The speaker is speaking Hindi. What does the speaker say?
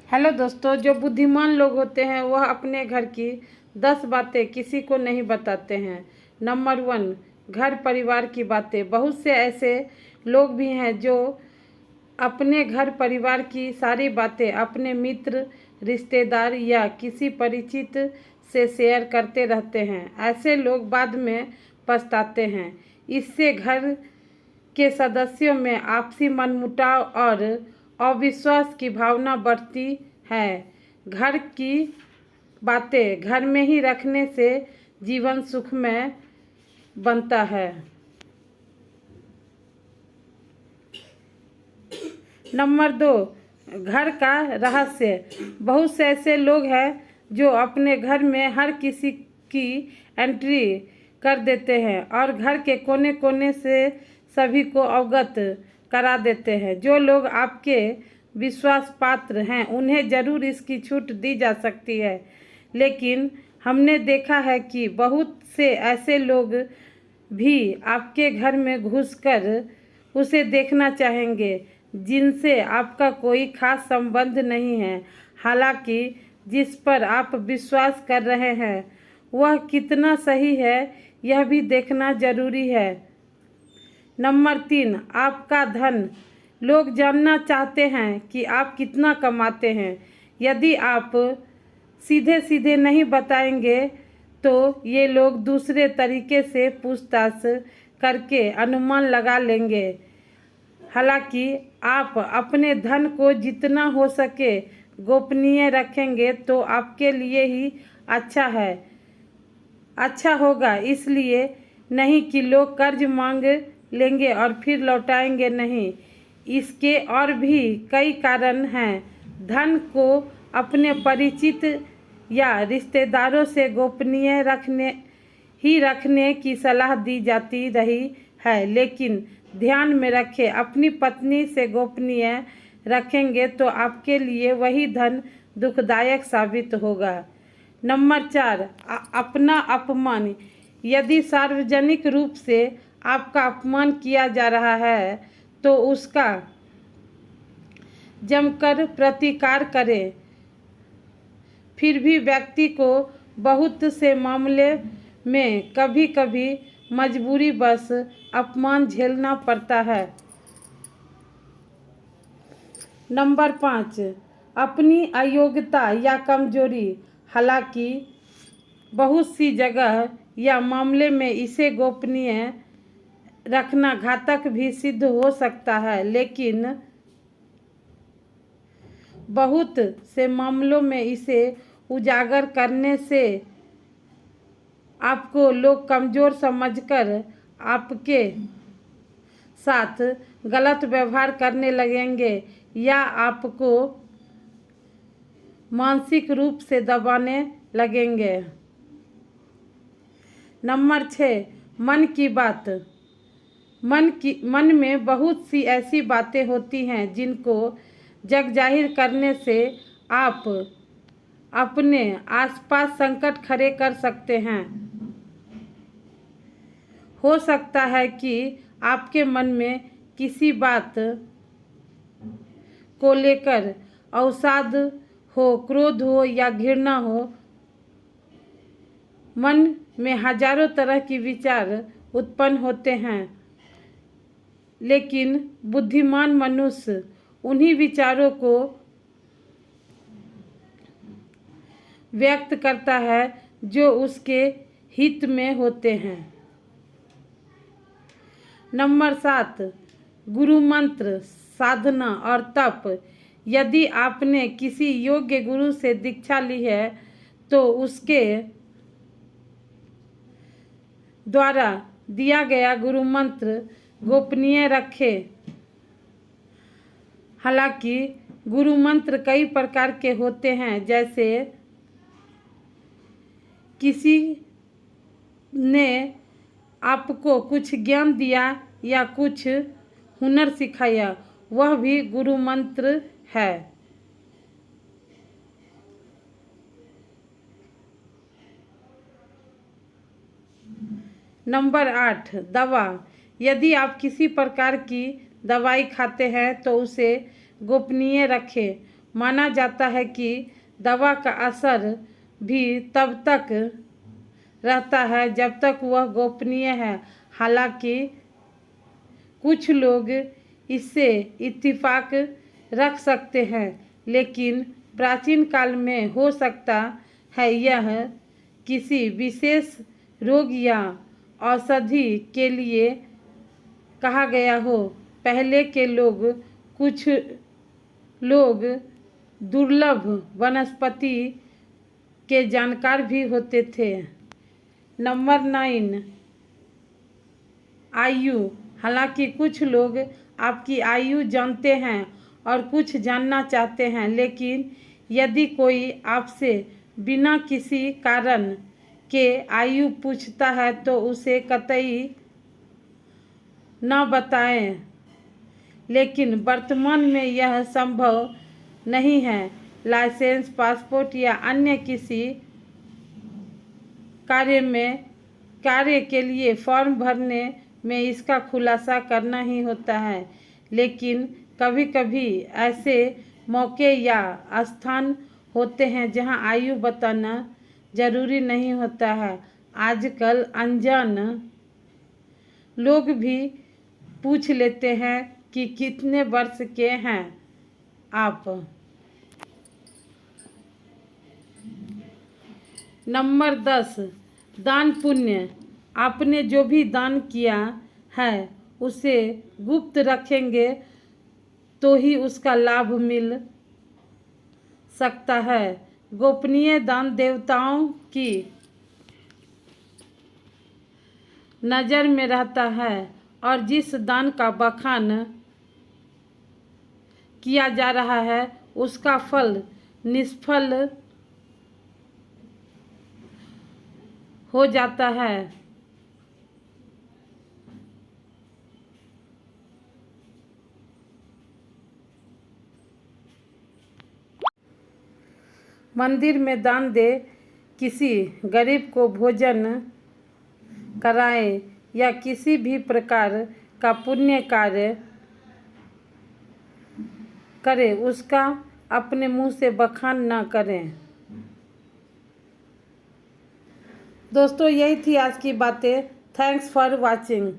हेलो दोस्तों, जो बुद्धिमान लोग होते हैं वह अपने घर की 10 बातें किसी को नहीं बताते हैं। नंबर 1, घर परिवार की बातें। बहुत से ऐसे लोग भी हैं जो अपने घर परिवार की सारी बातें अपने मित्र, रिश्तेदार या किसी परिचित से शेयर करते रहते हैं। ऐसे लोग बाद में पछताते हैं। इससे घर के सदस्यों में आपसी मनमुटाव और अविश्वास की भावना बढ़ती है। घर की बातें घर में ही रखने से जीवन सुखमय बनता है। नंबर 2, घर का रहस्य। बहुत से ऐसे लोग हैं जो अपने घर में हर किसी की एंट्री कर देते हैं और घर के कोने कोने से सभी को अवगत करा देते हैं। जो लोग आपके विश्वास पात्र हैं उन्हें ज़रूर इसकी छूट दी जा सकती है, लेकिन हमने देखा है कि बहुत से ऐसे लोग भी आपके घर में घुसकर उसे देखना चाहेंगे जिनसे आपका कोई खास संबंध नहीं है। हालांकि जिस पर आप विश्वास कर रहे हैं वह कितना सही है यह भी देखना जरूरी है। नंबर 3, आपका धन। लोग जानना चाहते हैं कि आप कितना कमाते हैं। यदि आप सीधे सीधे नहीं बताएंगे तो ये लोग दूसरे तरीके से पूछताछ करके अनुमान लगा लेंगे। हालांकि आप अपने धन को जितना हो सके गोपनीय रखेंगे तो आपके लिए ही अच्छा होगा। इसलिए नहीं कि लोग कर्ज मांग लेंगे और फिर लौटाएंगे नहीं। इसके और भी कई कारण हैं। धन को अपने परिचित या रिश्तेदारों से गोपनीय रखने की सलाह दी जाती रही है, लेकिन ध्यान में रखें, अपनी पत्नी से गोपनीय रखेंगे तो आपके लिए वही धन दुखदायक साबित होगा। नंबर 4, अपना अपमान। यदि सार्वजनिक रूप से आपका अपमान किया जा रहा है तो उसका जमकर प्रतिकार करें। फिर भी व्यक्ति को बहुत से मामले में कभी कभी मजबूरी बस अपमान झेलना पड़ता है। नंबर 5, अपनी अयोग्यता या कमजोरी। हालांकि बहुत सी जगह या मामले में इसे गोपनीय रखना घातक भी सिद्ध हो सकता है, लेकिन बहुत से मामलों में इसे उजागर करने से आपको लोग कमज़ोर समझकर आपके साथ गलत व्यवहार करने लगेंगे या आपको मानसिक रूप से दबाने लगेंगे। नंबर 6, मन की बात। मन में बहुत सी ऐसी बातें होती हैं जिनको जग जाहिर करने से आप अपने आसपास संकट खड़े कर सकते हैं। हो सकता है कि आपके मन में किसी बात को लेकर अवसाद हो, क्रोध हो या घृणा हो। मन में हजारों तरह के विचार उत्पन्न होते हैं, लेकिन बुद्धिमान मनुष्य उन्हीं विचारों को व्यक्त करता है जो उसके हित में होते हैं। नंबर 7, गुरु मंत्र, साधना और तप। यदि आपने किसी योग्य गुरु से दीक्षा ली है तो उसके द्वारा दिया गया गुरु मंत्र गोपनीय रखें। हालांकि गुरु मंत्र कई प्रकार के होते हैं, जैसे किसी ने आपको कुछ ज्ञान दिया या कुछ हुनर सिखाया, वह भी गुरु मंत्र है। नंबर 8, दवा। यदि आप किसी प्रकार की दवाई खाते हैं तो उसे गोपनीय रखें। माना जाता है कि दवा का असर भी तब तक रहता है जब तक वह गोपनीय है। हालांकि कुछ लोग इससे इत्तेफाक रख सकते हैं, लेकिन प्राचीन काल में हो सकता है यह किसी विशेष रोग या औषधि के लिए कहा गया हो। पहले के कुछ लोग दुर्लभ वनस्पति के जानकार भी होते थे। नंबर 9, आयु। हालांकि कुछ लोग आपकी आयु जानते हैं और कुछ जानना चाहते हैं, लेकिन यदि कोई आपसे बिना किसी कारण के आयु पूछता है तो उसे कतई न बताएं। लेकिन वर्तमान में यह संभव नहीं है। लाइसेंस, पासपोर्ट या अन्य किसी कार्य के लिए फॉर्म भरने में इसका खुलासा करना ही होता है। लेकिन कभी कभी ऐसे मौके या स्थान होते हैं जहां आयु बताना जरूरी नहीं होता है। आजकल अनजान लोग भी पूछ लेते हैं कि कितने वर्ष के हैं आप। नंबर 10, दान पुण्य। आपने जो भी दान किया है उसे गुप्त रखेंगे तो ही उसका लाभ मिल सकता है। गोपनीय दान देवताओं की नज़र में रहता है और जिस दान का बखान किया जा रहा है उसका फल निष्फल हो जाता है। मंदिर में दान दे, किसी गरीब को भोजन कराएं या किसी भी प्रकार का पुण्य कार्य करें, उसका अपने मुंह से बखान ना करें। दोस्तों, यही थी आज की बातें। Thanks for watching.